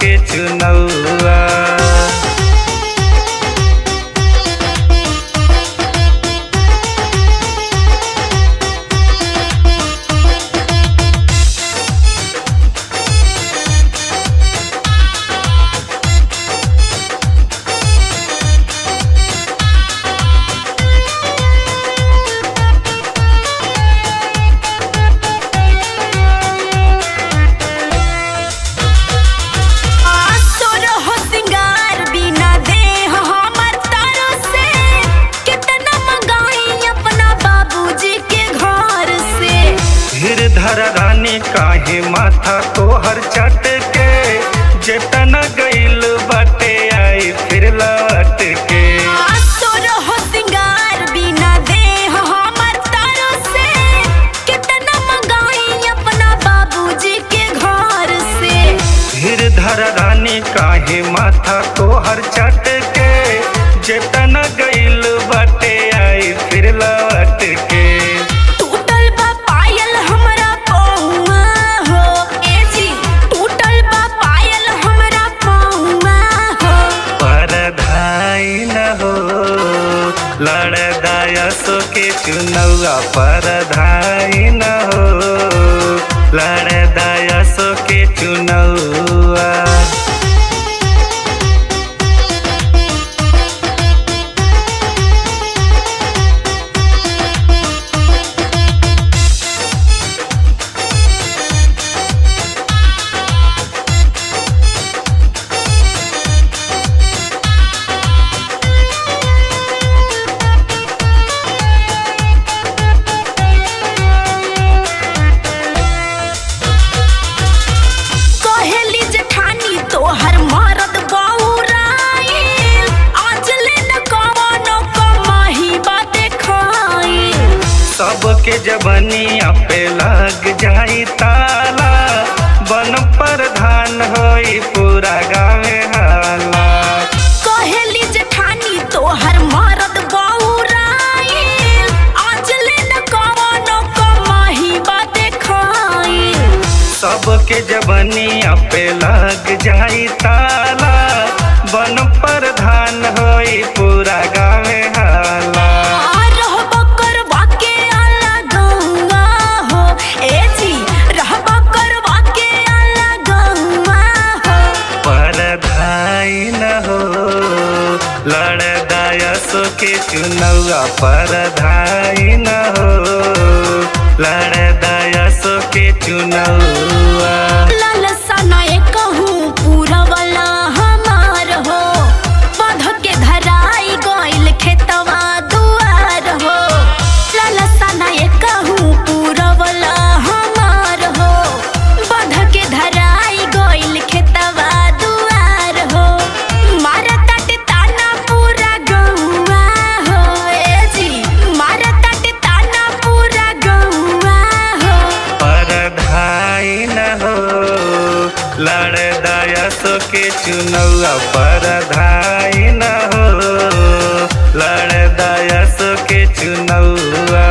के चुनौआ। धर रानी काहे माथा तोहर चट के, जेतना गइल बाटे आई फिर लौट के। हो सिंगार बिना देह हमर तारो से, कितना मंगाई अपना बाबूजी के घर से। धीर धर रानी काहे माथा तोहर चट के, जेतना गइल बाटे आई फिर लौट के। लड़दायसो के चुनौआ परधाई न हो, लड़दायसो के चुनौआ। सबके जबनिया पे लग जाई ताला, बन प्रधान होई पूरा गाँवे हाला। कहेली जेठानी तोहर मरद बौराइल, आज ले न कवनो कमाही बाते खाइल। सबके जबनिया पे लग जाई ताला, बन प्रधान होई पूरा गाँवे हाला। लड़दायसो के चुनौआ परधाई न हो, लड़दायसो के चुनौआ। लालसा नए कहूँ पूरा वाला हमार हो, बध के धराई गइल खेतवा दुआर हो। लालसा नए कहूँ पूरा वाला हमार हो, बध के धराई गइल खेतवा दुआर हो। मारा लड़दायसो के चुनौआ परधाई न हो, लड़दायसो के चुनौआ।